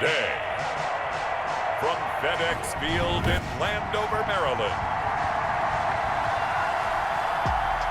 Today, from FedEx Field in Landover, Maryland,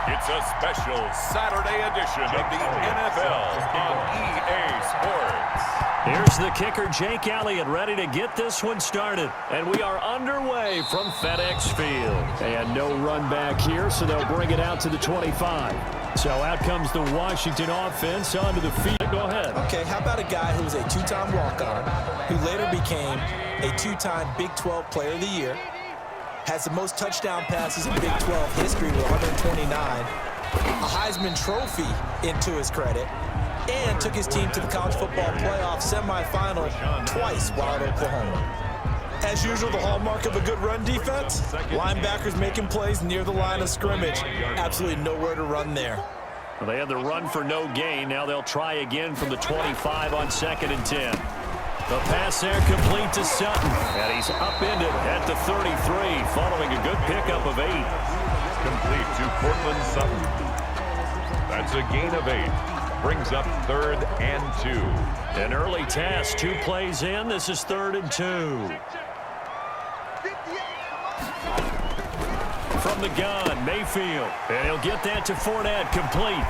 it's a special Saturday edition of the NFL on EA Sports. Here's the kicker, Jake Elliott, ready to get this one started. And we are underway from FedEx Field. And no run back here, so they'll bring it out to the 25. So out comes the Washington offense onto the field. Go ahead. Okay, how about a guy who was a two-time walk-on, who later became a two-time Big 12 Player of the Year, has the most touchdown passes in Big 12 history with 129, a Heisman Trophy into his credit, and took his team to the college football playoff semifinal twice while at Oklahoma. As usual, the hallmark of a good run defense, linebackers making plays near the line of scrimmage. Absolutely nowhere to run there. Well, they had the run for no gain. Now they'll try again from the 25 on 2nd and 10. The pass there complete to Sutton. And he's upended at the 33, following a good pickup of 8. Complete to Cortland Sutton. That's a gain of 8. Brings up 3rd and 2. An early task, 2 plays in. This is 3rd and 2. From the gun, Mayfield. And he'll get that to Fournette, complete.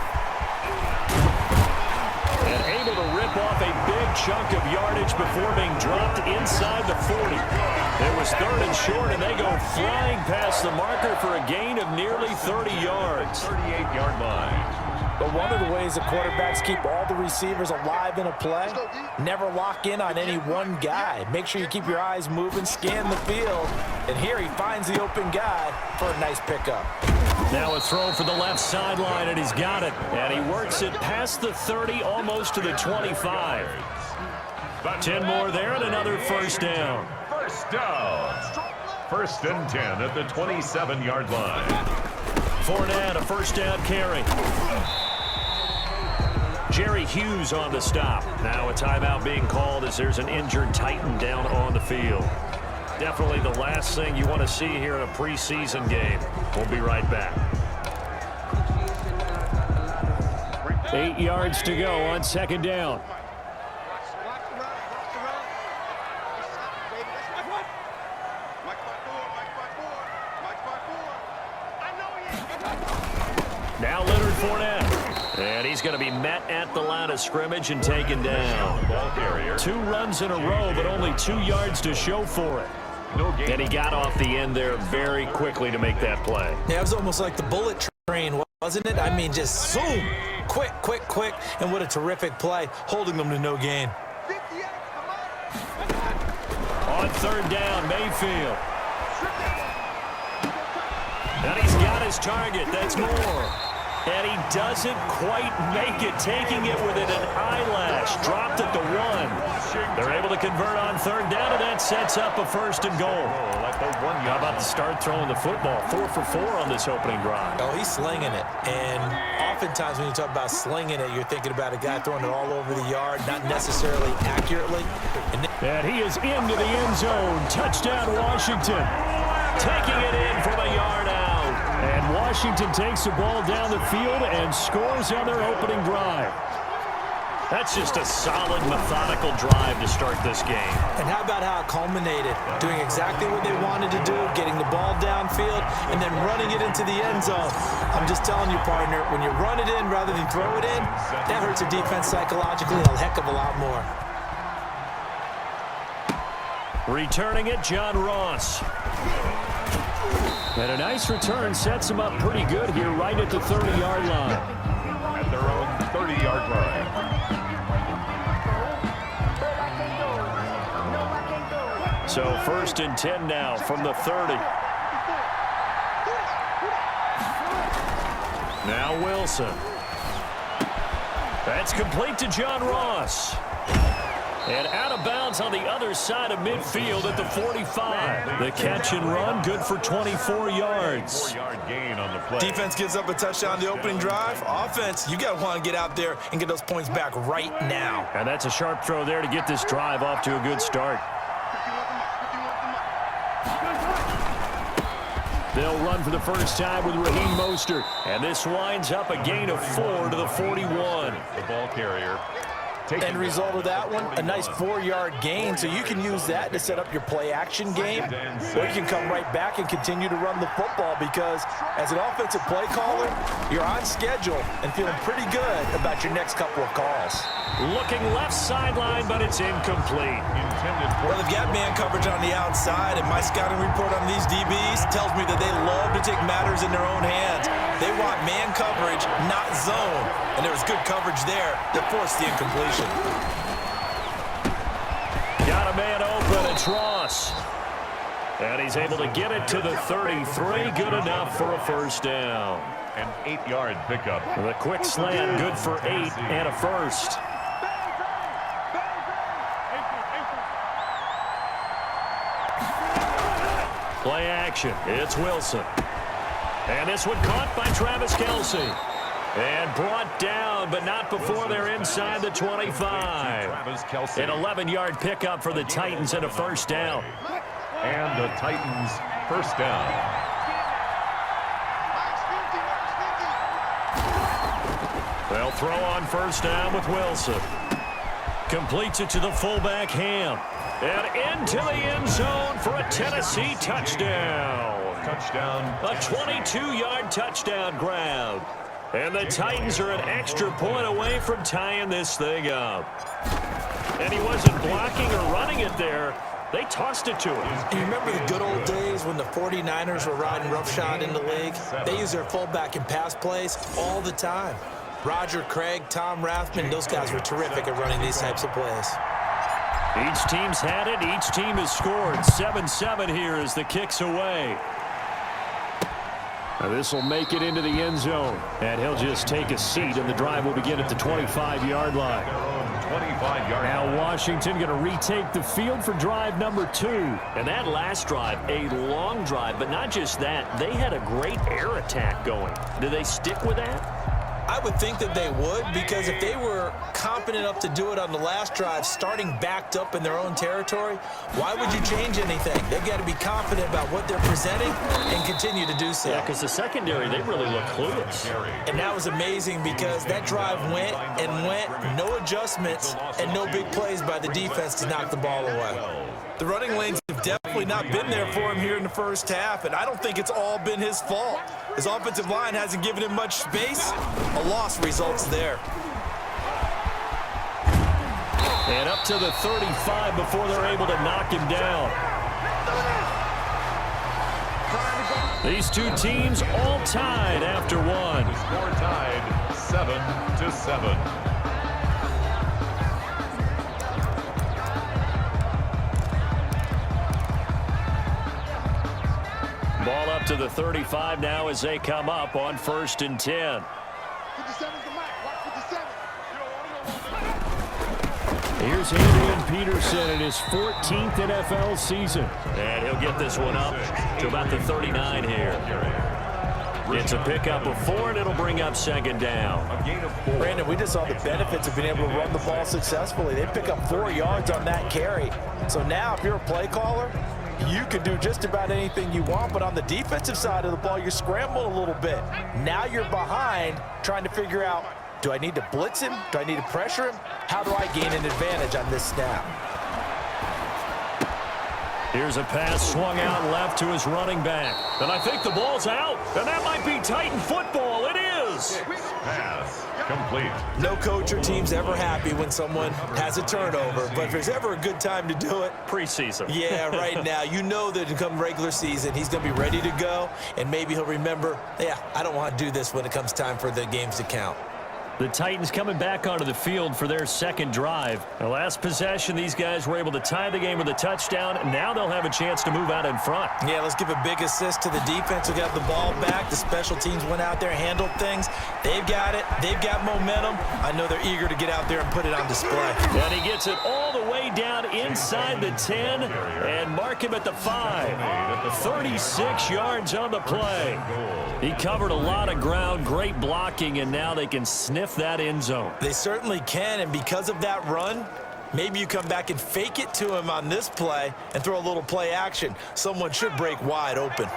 And able to rip off a big chunk of yardage before being dropped inside the 40. It was 3rd and short, and they go flying past the marker for a gain of nearly 30 yards. 38-yard line. But one of the ways that quarterbacks keep all the receivers alive in a play, never lock in on any one guy. Make sure you keep your eyes moving, scan the field. And here he finds the open guy for a nice pickup. Now a throw for the left sideline, and he's got it. And he works it past the 30, almost to the 25. 10 more there, and another first down. First down. 1st and 10 at the 27-yard line. Fournette, a first down carry. Jerry Hughes on the stop. Now a timeout being called as there's an injured Titan down on the field. Definitely the last thing you want to see here in a preseason game. We'll be right back. 8 yards to go on 2nd down. Now Leonard Fournette. And he's going to be met at the line of scrimmage and taken down. Ball carrier. 2 runs in a row, but only 2 yards to show for it. And he got off the end there very quickly to make that play. Yeah, it was almost like the bullet train, wasn't it? I mean, just zoom. Quick, quick, quick. And what a terrific play, holding them to no gain. On 3rd down, Mayfield. And he's got his target. That's more. And he doesn't quite make it, taking it within an eyelash. Dropped at the 1. They're able to convert on 3rd down, and that sets up a 1st and goal. How about the start throwing the football? 4 for 4 on this opening drive. Oh, he's slinging it. And oftentimes when you talk about slinging it, you're thinking about a guy throwing it all over the yard, not necessarily accurately. And he is into the end zone. Touchdown, Washington. Taking it in from a yard out. And Washington takes the ball down the field and scores on their opening drive. That's just a solid, methodical drive to start this game. And how about how it culminated? Doing exactly what they wanted to do, getting the ball downfield, and then running it into the end zone. I'm just telling you, partner, when you run it in rather than throw it in, that hurts a defense psychologically a heck of a lot more. Returning it, John Ross. And a nice return sets him up pretty good here right at the 30-yard line. At their own 30-yard line. So 1st and 10 now from the 30. Now Wilson. That's complete to John Ross. And out of bounds on the other side of midfield at the 45. The catch and run, good for 24 yards. 4-yard gain on the play. Defense gives up a touchdown the opening drive. Offense, you got to want to get out there and get those points back right now. And that's a sharp throw there to get this drive off to a good start. They'll run for the first time with Raheem Mostert. And this winds up a gain of 4 to the 41. The ball carrier. End result of that one, a nice 4-yard gain, so you can use that to set up your play-action game, or you can come right back and continue to run the football because as an offensive play caller, you're on schedule and feeling pretty good about your next couple of calls. Looking left sideline, but it's incomplete. Well, they've got man coverage on the outside, and my scouting report on these DBs tells me that they love to take matters in their own hands. They want man coverage, not zone. And there was good coverage there that forced the incompletion. Got a man open. It's Ross. And he's able to get it to the 33. Good enough for a first down. An 8-yard pickup. The quick slant, good for 8 and a first. Play action. It's Wilson. And this one caught by Travis Kelce. And brought down, but not before they're inside the 25. An 11-yard pickup for the Titans and a first down. And the Titans first down. They'll throw on first down with Wilson. Completes it to the fullback, Ham. And into the end zone for a Tennessee touchdown. Touchdown. A 22-yard touchdown grab. And the Titans are an extra point away from tying this thing up. And he wasn't blocking or running it there. They tossed it to him. And you remember the good old days when the 49ers were riding roughshod in the league? They use their fullback in pass plays all the time. Roger Craig, Tom Rathman, those guys were terrific at running these types of plays. Each team's had it. Each team has scored. 7-7 here as the kick's away. Now this will make it into the end zone. And he'll just take a seat, and the drive will begin at the 25-yard line. 25-yard. Now Washington going to retake the field for drive number 2. And that last drive, a long drive, but not just that. They had a great air attack going. Do they stick with that? I would think that they would, because if they were competent enough to do it on the last drive, starting backed up in their own territory, why would you change anything? They've got to be confident about what they're presenting and continue to do so. Yeah, because the secondary, they really look clueless. And that was amazing because that drive went and went, no adjustments, and no big plays by the defense to knock the ball away. The running lanes have definitely not been there for him here in the first half, and I don't think it's all been his fault. His offensive line hasn't given him much space. A loss results there. And up to the 35 before they're able to knock him down. These two teams all tied after one. The score tied 7-7. Ball up to the 35 now as they come up on 1st and 10. Here's Adrian Peterson in his 14th NFL season. And he'll get this one up to about the 39 here. It's a pickup of 4, and it'll bring up 2nd down. Brandon, we just saw the benefits of being able to run the ball successfully. They pick up 4 yards on that carry. So now if you're a play caller, you can do just about anything you want, but on the defensive side of the ball, you're scrambling a little bit. Now you're behind trying to figure out, do I need to blitz him? Do I need to pressure him? How do I gain an advantage on this snap? Here's a pass swung out left to his running back. And I think the ball's out. And that might be Titan football. It is. Pass complete. No coach or team's ever happy when someone has a turnover, but if there's ever a good time to do it, preseason. Yeah, right now. You know that come regular season, he's going to be ready to go, and maybe he'll remember, yeah, I don't want to do this when it comes time for the games to count. The Titans coming back onto the field for their 2nd drive. The last possession, these guys were able to tie the game with a touchdown, and now they'll have a chance to move out in front. Yeah, let's give a big assist to the defense who got the ball back. The special teams went out there, handled things. They've got it. They've got momentum. I know they're eager to get out there and put it on display. And he gets it all the way down inside the 10 and mark him at the 5. 36 yards on the play. He covered a lot of ground, great blocking, and now they can sniff that end zone. They certainly can, and because of that run, maybe you come back and fake it to him on this play and throw a little play action. Someone should break wide open.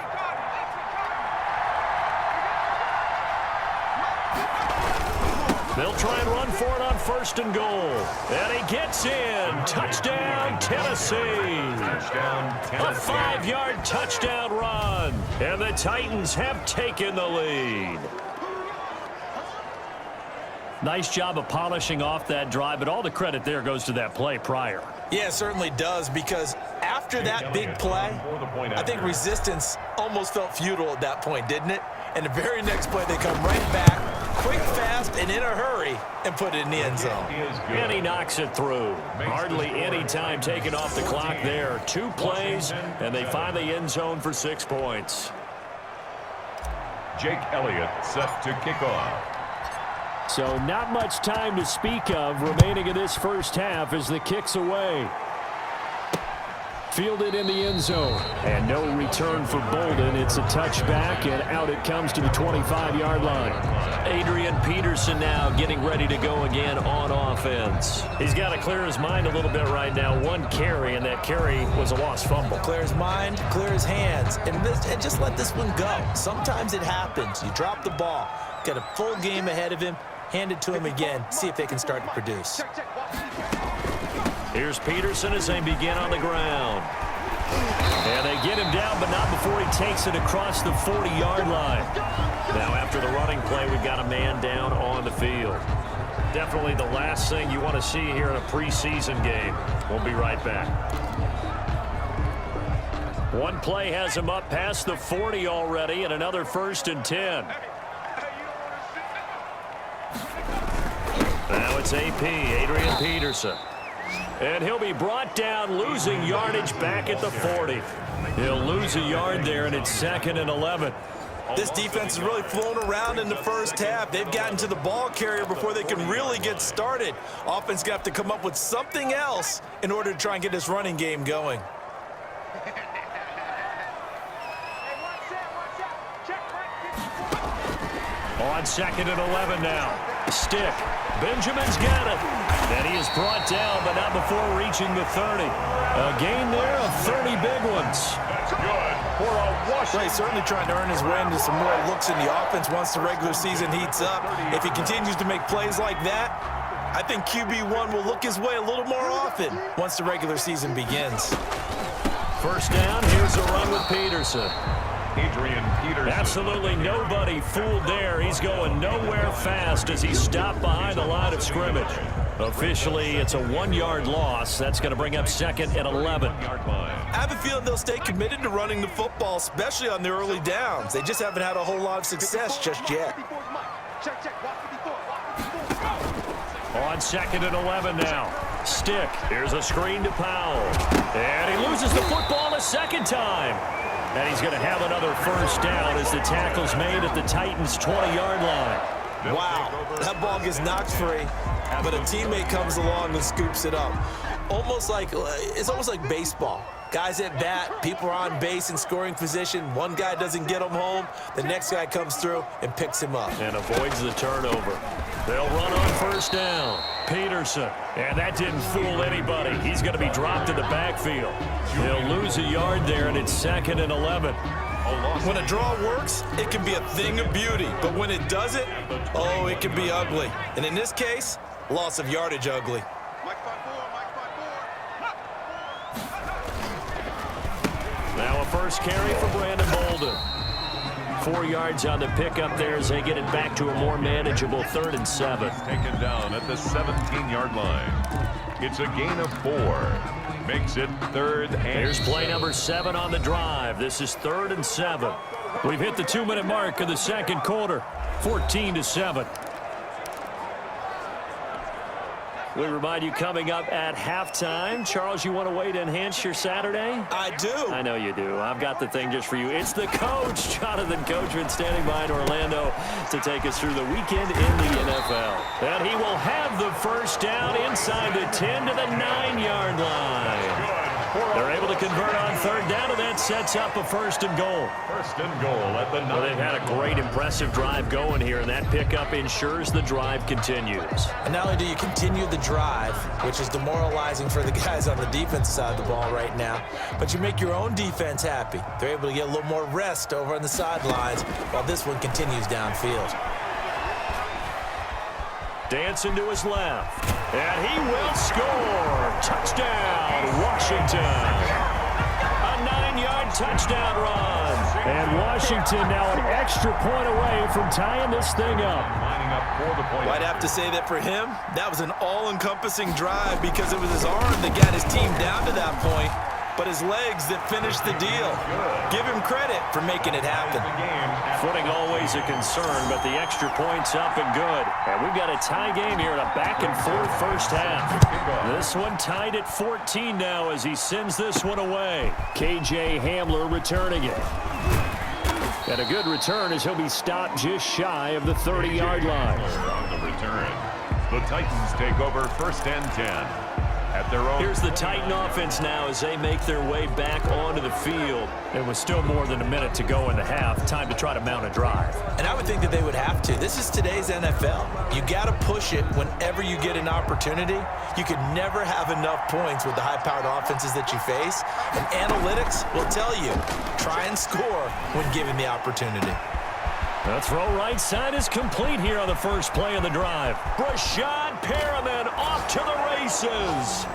They'll try and run for it on 1st and goal. And he gets in. Touchdown, Tennessee. A 5-yard touchdown run. And the Titans have taken the lead. Nice job of polishing off that drive, but all the credit there goes to that play prior. Yeah, it certainly does, because after that big play, I think resistance almost felt futile at that point, didn't it? And the very next play, they come right back, quick, fast, and in a hurry, and put it in the end zone. And he knocks it through. Hardly any time taken off the clock there. 2 plays, and they find the end zone for 6 points. Jake Elliott set to kick off. So not much time to speak of remaining in this first half as the kick's away. Fielded in the end zone. And no return for Bolden. It's a touchback, and out it comes to the 25-yard line. Adrian Peterson now getting ready to go again on offense. He's got to clear his mind a little bit right now. 1 carry, and that carry was a lost fumble. Clear his mind, clear his hands, and just let this one go. Sometimes it happens. You drop the ball. Got a full game ahead of him. Hand it to him again. See if they can start to produce. Here's Peterson as they begin on the ground. And they get him down, but not before he takes it across the 40-yard line. Now after the running play, we've got a man down on the field. Definitely the last thing you want to see here in a preseason game. We'll be right back. One play has him up past the 40 already, and another 1st and 10. Now it's AP, Adrian Peterson. And he'll be brought down, losing yardage back at the 40. He'll lose a yard there, and it's 2nd and 11. This defense has really flown around in the first half. They've gotten to the ball carrier before they can really get started. Offense going to have to come up with something else in order to try and get this running game going. On 2nd and 11 now. Stick. Benjamin's got it. And he is brought down, but not before reaching the 30. A gain there of 30 big ones. That's good for a Washington. He's certainly trying to earn his way into some more looks in the offense once the regular season heats up. If he continues to make plays like that, I think QB1 will look his way a little more often once the regular season begins. 1st down, here's a run with Peterson. Adrian Peterson. Absolutely nobody fooled there. He's going nowhere fast as he stopped behind the line of scrimmage. Officially, it's a 1-yard loss. That's going to bring up 2nd and 11. I have a feeling they'll stay committed to running the football, especially on the early downs. They just haven't had a whole lot of success just yet. On 2nd and 11 now. Stick. Here's a screen to Powell. And he loses the football a 2nd time. And he's going to have another 1st down as the tackle's made at the Titans' 20-yard line. Wow, that ball gets knocked free, but a teammate comes along and scoops it up. It's almost like baseball. Guys at bat, people are on base in scoring position. One guy doesn't get him home. The next guy comes through and picks him up. And avoids the turnover. They'll run on 1st down. Peterson. And that didn't fool anybody. He's going to be dropped in the backfield. He'll lose a yard there, and it's 2nd and 11. When a draw works, it can be a thing of beauty. But when it doesn't, oh, it can be ugly. And in this case, loss of yardage ugly. Now a 1st carry for Brandon Bolden. 4 yards on the pickup there as they get it back to a more manageable 3rd and 7. Taken down at the 17-yard line. It's a gain of 4. Makes it 3rd and Here's play number 7 on the drive. This is 3rd and 7. We've hit the 2-minute mark of the 2nd quarter. 14-7. We remind you coming up at halftime. Charles, you want a way to enhance your Saturday? I do. I know you do. I've got the thing just for you. It's the coach, Jonathan Coachman, standing by in Orlando to take us through the weekend in the NFL. And he will have the 1st down inside the 10 to the 9-yard line. They're able to convert on 3rd down, and that sets up a 1st and goal. 1st and goal at the 9. Well, they've had a great, impressive drive going here, and that pickup ensures the drive continues. And not only do you continue the drive, which is demoralizing for the guys on the defense side of the ball right now, but you make your own defense happy. They're able to get a little more rest over on the sidelines while this one continues downfield. Dancing to his left. And he will score. Touchdown, Washington. A 9-yard touchdown run. And Washington now an extra point away from tying this thing up. Lining up for the point. I'd have to say that for him, that was an all-encompassing drive because it was his arm that got his team down to that point, but his legs that finished the deal. Give him credit for making it happen. Footing always a concern, but the extra point's up and good. And we've got a tie game here in a back-and-forth first half. This one tied at 14 now as he sends this one away. K.J. Hamler returning it. And a good return as he'll be stopped just shy of the 30-yard line. On the return, the Titans take over first and 10. At their own. Here's the Titan offense now as they make their way back onto the field. It was still more than a minute to go in the half. Time to try to mount a drive. And I would think that they would have to. This is today's NFL. You got to push it whenever you get an opportunity. You could never have enough points with the high-powered offenses that you face. And analytics will tell you, try and score when given the opportunity. The throw right side is complete here on the first play of the drive. Rashad Perriman off to the races.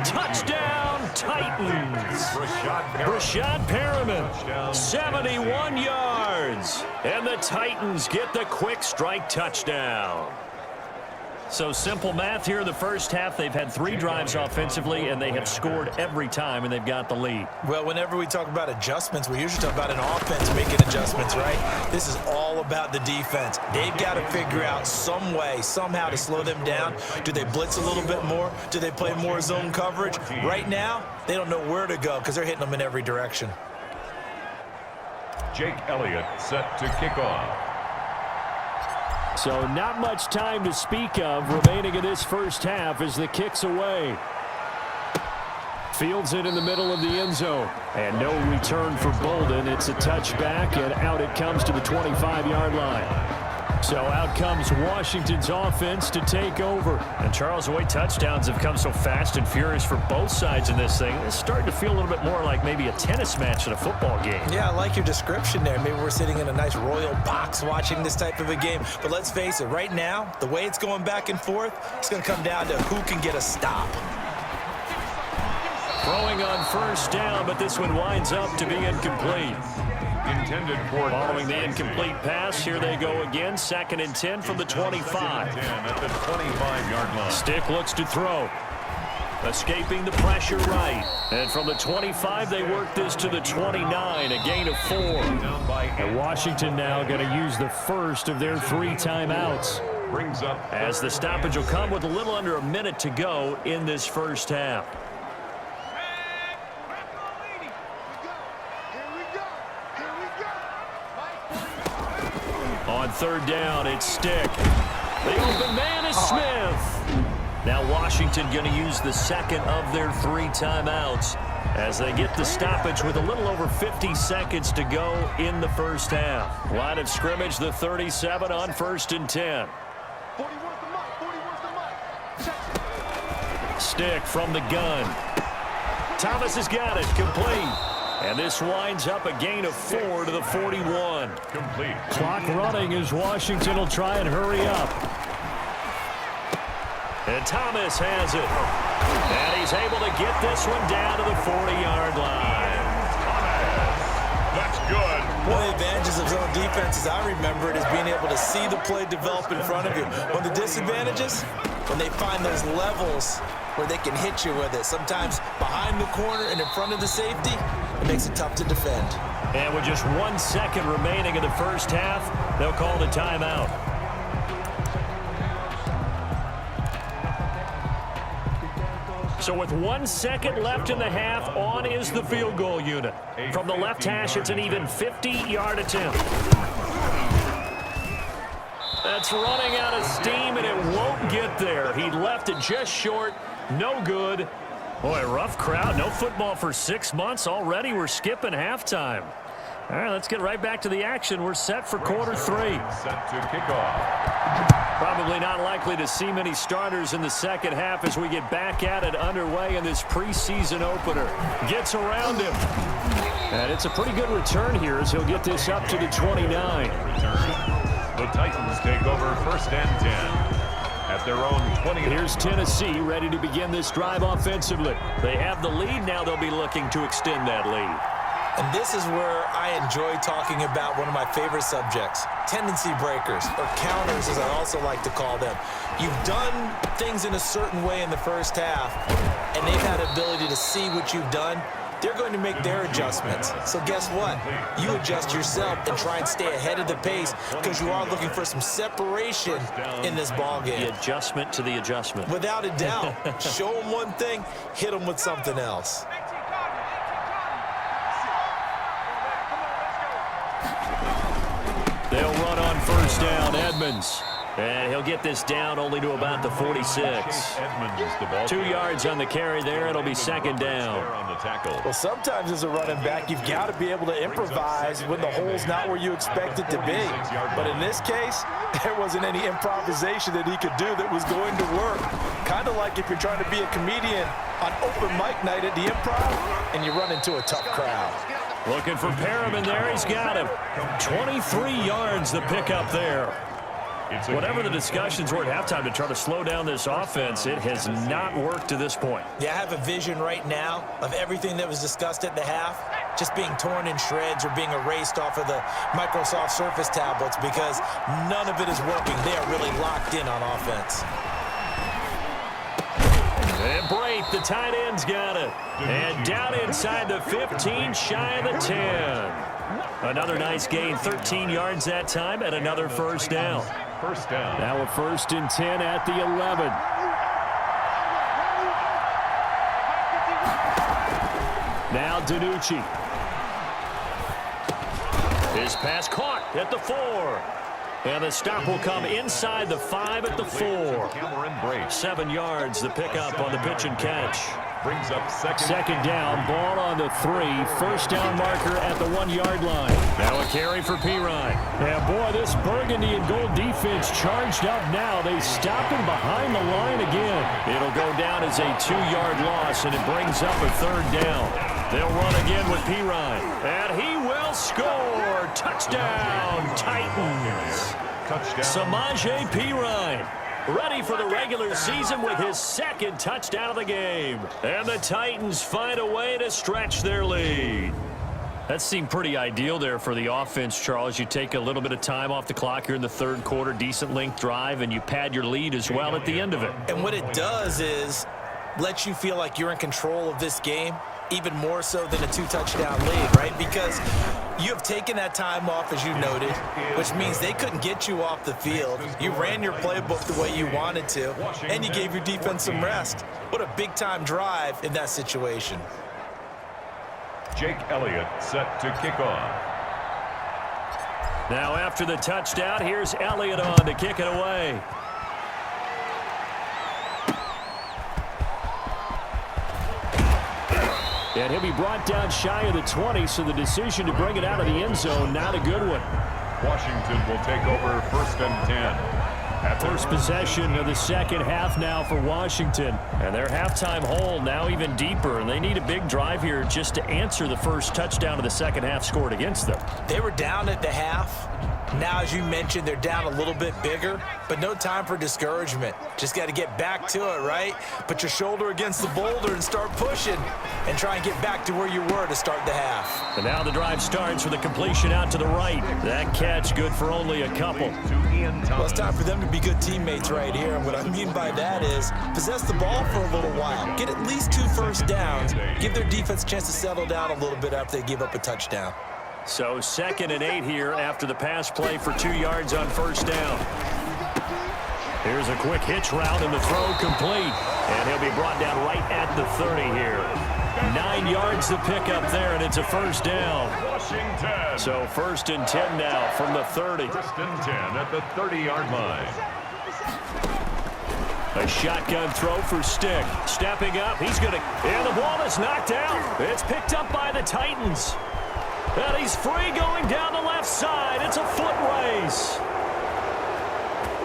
Touchdown, Titans. Rashad Perriman, 71 yards. And the Titans get the quick strike touchdown. So simple math here in the first half. They've had 3 drives offensively, and they have scored every time, and they've got the lead. Well, whenever we talk about adjustments, we usually talk about an offense making adjustments, right? This is all about the defense. They've got to figure out some way, somehow to slow them down. Do they blitz a little bit more? Do they play more zone coverage? Right now, they don't know where to go because they're hitting them in every direction. Jake Elliott set to kick off. So not much time to speak of remaining in this first half as the kick's away. Fields it in the middle of the end zone. And no return for Bolden. It's a touchback, and out it comes to the 25-yard line. So out comes Washington's offense to take over. And Charles, the way touchdowns have come so fast and furious for both sides in this thing, it's starting to feel a little bit more like maybe a tennis match in a football game. Yeah, I like your description there. Maybe we're sitting in a nice royal box watching this type of a game. But let's face it, right now, the way it's going back and forth, it's going to come down to who can get a stop. Throwing on first down, but this one winds up to be incomplete. Intended for following the incomplete pass. Here they go again. 2nd and 10 from the 25. 10 at the 25-yard line. Stick looks to throw. Escaping the pressure right. And from the 25, they work this to the 29, a gain of 4. And Washington now going to use the first of their 3 timeouts. Brings up as the stoppage will come with a little under a minute to go in this first half. On 3rd down, it's Stick. The open man is Smith. Now Washington going to use the 2nd of their 3 timeouts as they get the stoppage with a little over 50 seconds to go in the first half. Line of scrimmage, the 37 on 1st and 10. Stick from the gun. Thomas has got it, complete. And this winds up a gain of 4 to the 41. Complete. Clock running as Washington will try and hurry up. And Thomas has it. And he's able to get this one down to the 40-yard line. That's good. One of the advantages of zone defense, as I remember it, is being able to see the play develop in front of you. One of the disadvantages, when they find those levels where they can hit you with it. Sometimes behind the corner and in front of the safety, it makes it tough to defend. And with just 1 second remaining in the first half, they'll call the timeout. So with 1 second left in the half, on is the field goal unit. From the left hash, it's an even 50-yard attempt. That's running out of steam, and it won't get there. He left it just short. No good. Boy, rough crowd. No football for 6 months already. We're skipping halftime. All right, let's get right back to the action. We're set for quarter 3. Set to kick off. Probably not likely to see many starters in the second half as we get back at it underway in this preseason opener. Gets around him. And it's a pretty good return here as he'll get this up to the 29. The Titans take over 1st and 10. at their own 20. Here's Tennessee ready to begin this drive offensively. They have the lead. Now they'll be looking to extend that lead. And this is where I enjoy talking about one of my favorite subjects, tendency breakers, or counters as I also like to call them. You've done things in a certain way in the first half, and they've had the ability to see what you've done. They're going to make their adjustments. So guess what? You adjust yourself and try and stay ahead of the pace because you are looking for some separation in this ballgame. The adjustment to the adjustment. Without a doubt. Show them one thing, hit them with something else. They'll run on first down, Edmonds. And he'll get this down only to about the 46. 2 yards on the carry there. It'll be second down. Well, sometimes as a running back, you've got to be able to improvise when the hole's not where you expect it to be. But in this case, there wasn't any improvisation that he could do that was going to work. Kind of like if you're trying to be a comedian on open mic night at the Improv and you run into a tough crowd. Looking for Perriman there. He's got him. 23 yards the pickup there. Whatever the discussions were at halftime to try to slow down this offense, it has not worked to this point. Yeah, I have a vision right now of everything that was discussed at the half just being torn in shreds or being erased off of the Microsoft Surface tablets because none of it is working. They are really locked in on offense. And Brate, the tight end's got it. And down inside the 15, shy of the 10. Another nice gain, 13 yards that time, and another first down. First down. Now a 1st and 10 at the 11. Now DiNucci. His pass caught at the 4. And the stop will come inside the 5 at the 4. 7 yards, the pickup on the pitch and catch. Brings up second down, ball on the 3. First down marker at the 1-yard line. Now a carry for Pirine. And boy, this burgundy and gold defense charged up now. They stop him behind the line again. It'll go down as a 2-yard loss, and it brings up a 3rd down. They'll run again with Pirine. And he will score. Touchdown, Titans. touchdown. Samaje Pirine, ready for the regular season with his 2nd touchdown of the game. And the Titans find a way to stretch their lead. That seemed pretty ideal there for the offense, Charles. You take a little bit of time off the clock here in the 3rd quarter, decent length drive, and you pad your lead as well at the end of it. And what it does is let you feel like you're in control of this game, even more so than a 2-touchdown lead, right? Because you have taken that time off, as you noted, which means they couldn't get you off the field. You ran your playbook the way you wanted to, and you gave your defense some rest. What a big-time drive in that situation. Jake Elliott set to kick off. Now after the touchdown, here's Elliott on to kick it away. And he'll be brought down shy of the 20, so the decision to bring it out of the end zone, not a good one. Washington will take over 1st and 10. First possession of the 2nd half now for Washington. And their halftime hole now even deeper, and they need a big drive here just to answer the first touchdown of the 2nd half scored against them. They were down at the half. Now, as you mentioned, they're down a little bit bigger, but no time for discouragement. Just got to get back to it, right? Put your shoulder against the boulder and start pushing and try and get back to where you were to start the half. And now the drive starts with a completion out to the right. That catch good for only a couple. Well, it's time for them to be good teammates right here. And what I mean by that is possess the ball for a little while. Get at least 2 first downs. Give their defense a chance to settle down a little bit after they give up a touchdown. So 2nd and 8 here after the pass play for 2 yards on first down. Here's a quick hitch route and the throw complete. And he'll be brought down right at the 30 here. 9 yards to pick up there, and it's a first down. Washington. So 1st and 10 now from the 30. 1st and 10 at the 30-yard line. A shotgun throw for Stick. Stepping up, he's going to... And the ball is knocked out. It's picked up by the Titans. And he's free going down the left side. It's a foot race.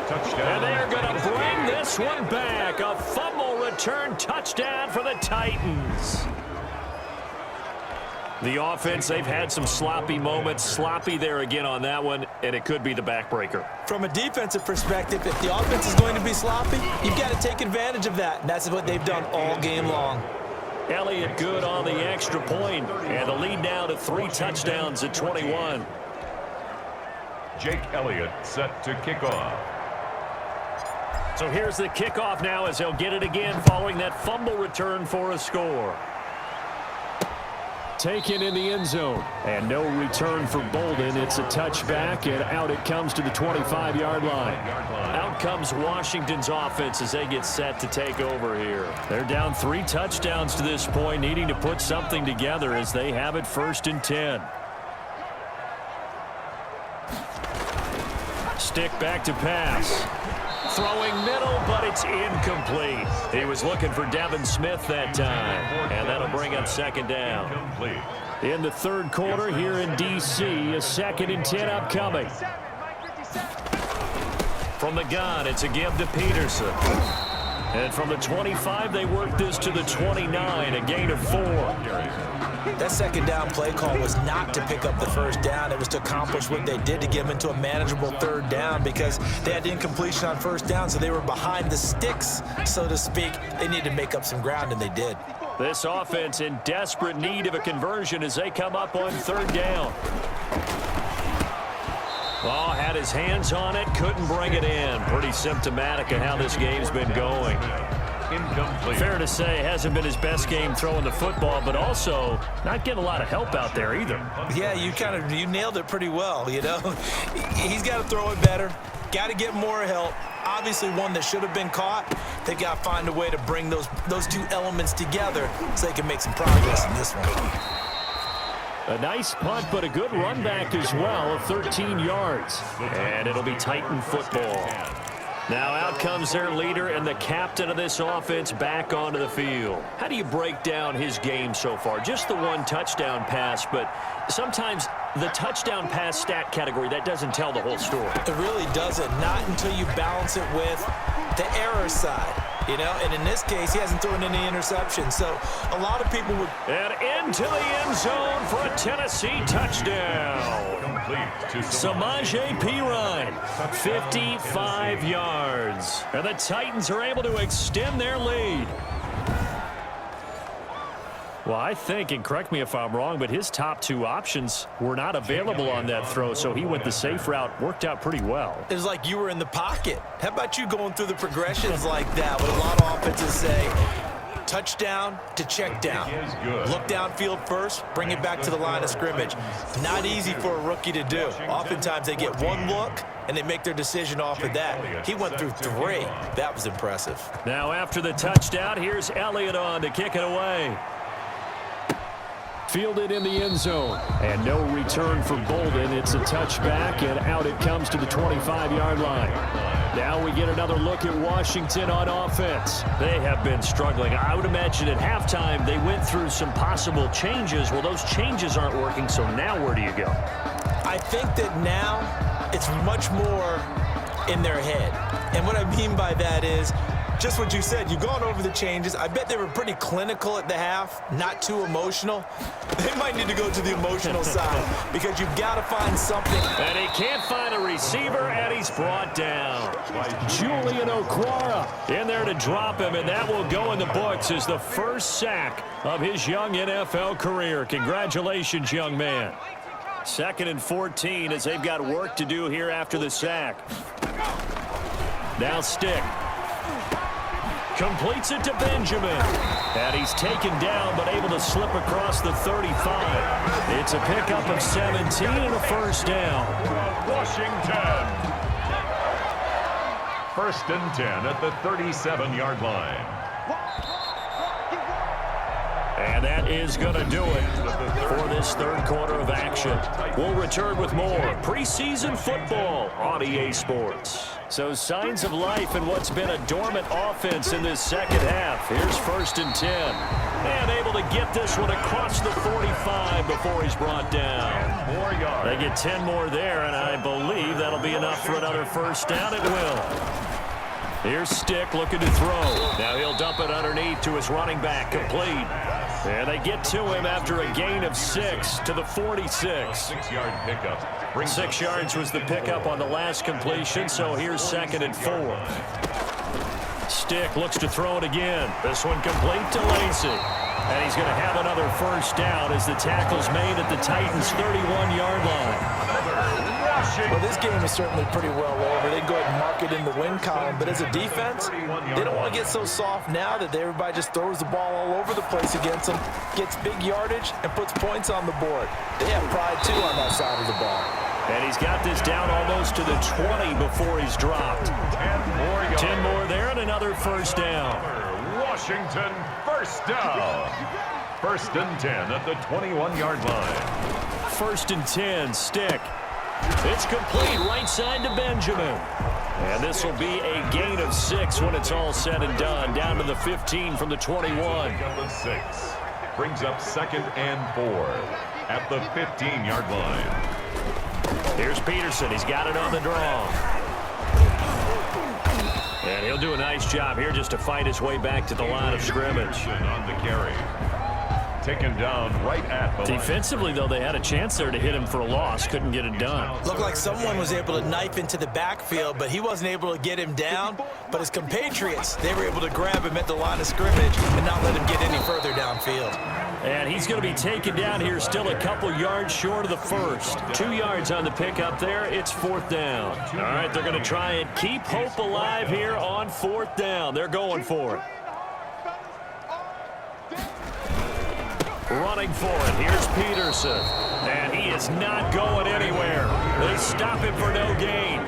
Touchdown. And they're going to bring this one back. A fumble return touchdown for the Titans. The offense, they've had some sloppy moments. Sloppy there again on that one. and it could be the backbreaker. From a defensive perspective, if the offense is going to be sloppy, you've got to take advantage of that, and that's what they've done all game long. Elliott good on the extra point, and the lead now to 3 touchdowns at 21. Jake Elliott set to kick off. So here's the kickoff now as he'll get it again following that fumble return for a score. Taken in the end zone, and no return for Bolden. It's a touchback, and out it comes to the 25-yard line. Out comes Washington's offense as they get set to take over here. They're down 3 touchdowns to this point, needing to put something together as they have it 1st and 10. Stick back to pass. Throwing middle, but it's incomplete. He was looking for Devin Smith that time, and that'll bring up 2nd down. In the 3rd quarter here in D.C., a 2nd and 10 upcoming. From the gun, it's a give to Peterson. And from the 25, they work this to the 29, a gain of 4. That 2nd down play call was not to pick up the 1st down. It was to accomplish what they did to get them into a manageable 3rd down because they had incompletion on 1st down, so they were behind the sticks, so to speak. They needed to make up some ground, and they did. This offense in desperate need of a conversion as they come up on 3rd down. Oh, had his hands on it, couldn't bring it in. Pretty symptomatic of how this game's been going. Incomplete. Fair to say, hasn't been his best game throwing the football, but also not getting a lot of help out there either. Yeah, you nailed it pretty well, you know. He's got to throw it better, got to get more help. Obviously one that should have been caught. They got to find a way to bring those 2 elements together so they can make some progress in this one. A nice punt, but a good run back as well of 13 yards. And it'll be Titan football. Now out comes their leader and the captain of this offense back onto the field. How do you break down his game so far? Just the 1 touchdown pass, but sometimes the touchdown pass stat category, that doesn't tell the whole story. It really doesn't, not until you balance it with the error side. You know, and in this case, he hasn't thrown any interceptions. So a lot of people would... And into the end zone for a Tennessee touchdown. Samaje Perine, 55 yards. And the Titans are able to extend their lead. Well, I think, and correct me if I'm wrong, but his top 2 options were not available on that throw, so he went the safe route. Worked out pretty well. It was like you were in the pocket. How about you going through the progressions like that? What a lot of offenses say, touchdown to check down. Look downfield first, bring it back to the line of scrimmage. Not easy for a rookie to do. Oftentimes they get 1 look, and they make their decision off of that. He went through 3. That was impressive. Now after the touchdown, here's Elliott on to kick it away. Fielded in the end zone, and no return for Bolden. It's a touchback, and out it comes to the 25-yard line. Now we get another look at Washington on offense. They have been struggling. I would imagine at halftime they went through some possible changes. Well, those changes aren't working, so now where do you go? I think that now it's much more in their head. And what I mean by that is just what you said. You've gone over the changes. I bet they were pretty clinical at the half, not too emotional. They might need to go to the emotional side because you've got to find something. And he can't find a receiver, and he's brought down. Julian Okwara in there to drop him, and that will go in the books as the first sack of his young NFL career. Congratulations, young man. 2nd and 14 as they've got work to do here after the sack. Now Stick. Completes it to Benjamin. And he's taken down but able to slip across the 35. It's a pickup of 17 and a first down. Washington. 1st and 10 at the 37-yard line. And that is going to do it for this 3rd quarter of action. We'll return with more preseason football on EA Sports. So signs of life in what's been a dormant offense in this 2nd half. Here's 1st and 10. And able to get this one across the 45 before he's brought down. 4 yards. They get 10 more there, and I believe that'll be enough for another first down. It will. Here's Stick looking to throw. Now he'll dump it underneath to his running back. Complete. And they get to him after a gain of 6 to the 46. 6-yard pickup. 6 yards was the pickup on the last completion, so here's 2nd and 4. Stick looks to throw it again. This one complete to Lacey. And he's going to have another first down as the tackle's made at the Titans' 31-yard line. Well, this game is certainly pretty well over. They can go ahead and mark it in the win column. But as a defense, they don't want to get so soft now that everybody just throws the ball all over the place against them, gets big yardage, and puts points on the board. They have pride, too, on that side of the ball. And he's got this down almost to the 20 before he's dropped. 10 more there and another first down. Washington, first down. 1st and 10 at the 21-yard line. 1st and 10, Stick. It's complete right side to Benjamin. And this will be a gain of 6 when it's all said and done. Down to the 15 from the 21. Of 6. Brings up 2nd and 4 at the 15-yard line. Here's Peterson. He's got it on the draw. And he'll do a nice job here just to fight his way back to the line of scrimmage. On the carry. Taken down right at the Defensively, though, they had a chance there to hit him for a loss. Couldn't get it done. Looked like someone was able to knife into the backfield, but he wasn't able to get him down. But his compatriots, they were able to grab him at the line of scrimmage and not let him get any further downfield. And he's going to be taken down here, still a couple yards short of the first. 2 yards on the pickup there. It's 4th down. All right, they're going to try and keep hope alive here on 4th down. They're going for it. Running for it. Here's Peterson. And he is not going anywhere. They stop him for no gain.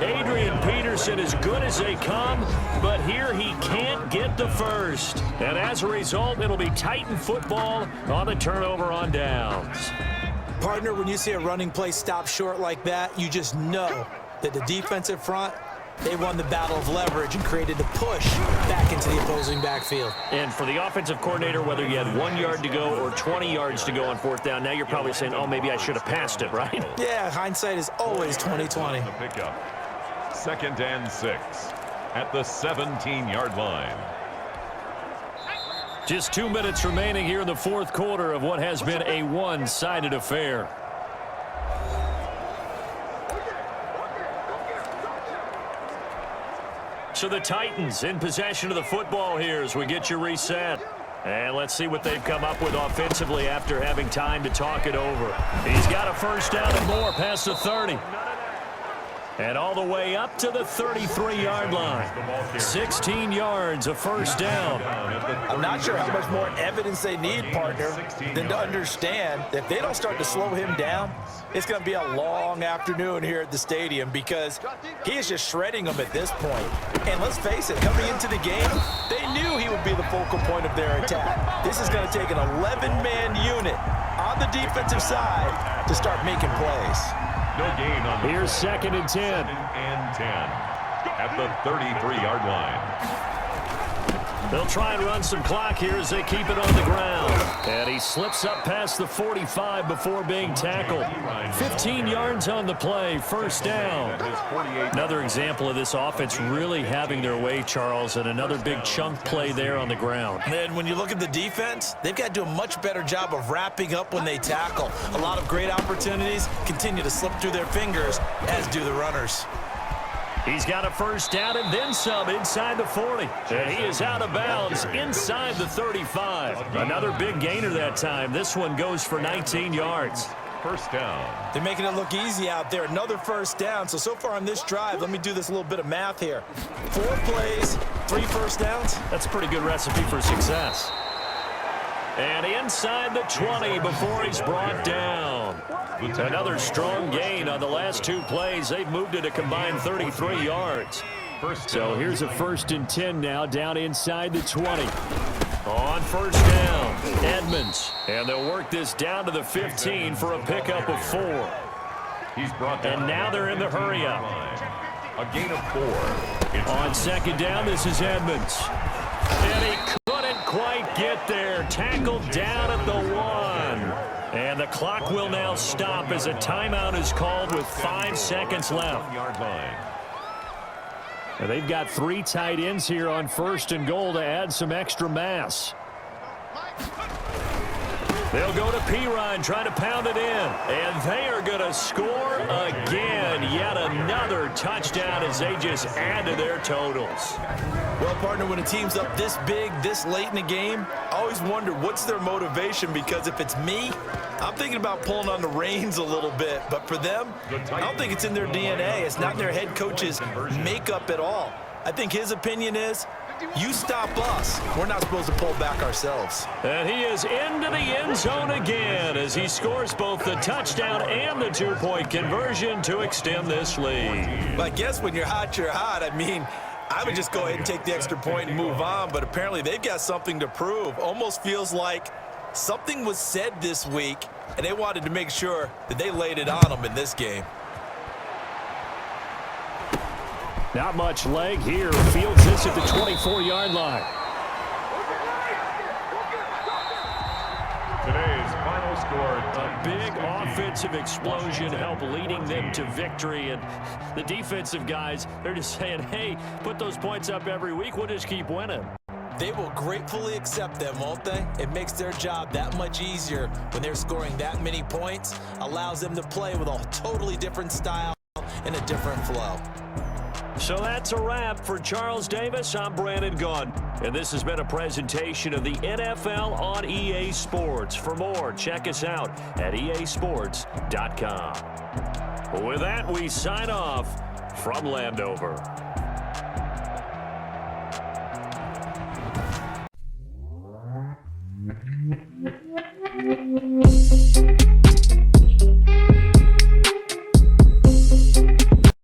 Adrian Peterson is good as they come, but here he can't get the first. And as a result, it'll be Titan football on the turnover on downs. Partner, when you see a running play stop short like that, you just know that the defensive front, they won the battle of leverage and created the push back into the opposing backfield. And for the offensive coordinator, whether you had 1 yard to go or 20 yards to go on 4th down, now you're probably saying, oh, maybe I should have passed it, right? Yeah, hindsight is always 20/20. The pickup. 2nd and 6 at the 17-yard line. Just 2 minutes remaining here in the 4th quarter of what has been a one-sided affair. So the Titans in possession of the football here as we get you reset. And let's see what they've come up with offensively after having time to talk it over. He's got a first down and more past the 30. And all the way up to the 33-yard line. 16 yards, a first down. I'm not sure how much more evidence they need, partner, than to understand that if they don't start to slow him down, it's going to be a long afternoon here at the stadium because he is just shredding them at this point. And let's face it, coming into the game, they knew he would be the focal point of their attack. This is going to take an 11-man unit on the defensive side to start making plays. No gain on the Here's 2nd and 10. 2nd and 10 at the 33-yard line. They'll try and run some clock here as they keep it on the ground. And he slips up past the 45 before being tackled. 15 yards on the play, first down. Another example of this offense really having their way, Charles, and another big chunk play there on the ground. And when you look at the defense, they've got to do a much better job of wrapping up when they tackle. A lot of great opportunities continue to slip through their fingers, as do the runners. He's got a first down and then some inside the 40. And he is out of bounds inside the 35. Another big gainer that time. This one goes for 19 yards. First down. They're making it look easy out there. Another first down. So far on this drive, let me do this little bit of math here. 4 plays, 3 first downs. That's a pretty good recipe for success. And inside the 20 before he's brought down. Another strong gain on the last 2 plays. They've moved it a combined 33 yards. So here's a 1st and 10 now down inside the 20. On first down, Edmonds. And they'll work this down to the 15 for a pickup of 4. He's brought down. And now they're in the hurry up. A gain of 4. On 2nd down, this is Edmonds. And he couldn't quite get there. Tackled down at the 1. And the clock will now stop as a timeout is called with 5 seconds left. And they've got 3 tight ends here on 1st and goal to add some extra mass. They'll go to Pirine, trying to pound it in. And they are going to score again. Yet another touchdown as they just add to their totals. Well, partner, when a team's up this big, this late in the game, I always wonder what's their motivation, because if it's me, I'm thinking about pulling on the reins a little bit. But for them, I don't think it's in their DNA. It's not in their head coach's makeup at all. I think his opinion is, you stop us. We're not supposed to pull back ourselves. And he is into the end zone again as he scores both the touchdown and the two-point conversion to extend this lead. But I guess when you're hot, you're hot. I mean, I would just go ahead and take the extra point and move on, but apparently they've got something to prove. Almost feels like something was said this week, and they wanted to make sure that they laid it on them in this game. Not much leg here. Fields this at the 24-yard line. Today's final score. A big offensive explosion helped leading them to victory. And the defensive guys, they're just saying, hey, put those points up every week. We'll just keep winning. They will gratefully accept them, won't they? It makes their job that much easier when they're scoring that many points. Allows them to play with a totally different style and a different flow. So that's a wrap for Charles Davis. I'm Brandon Gunn, and this has been a presentation of the NFL on EA Sports. For more, check us out at easports.com. With that, we sign off from Landover.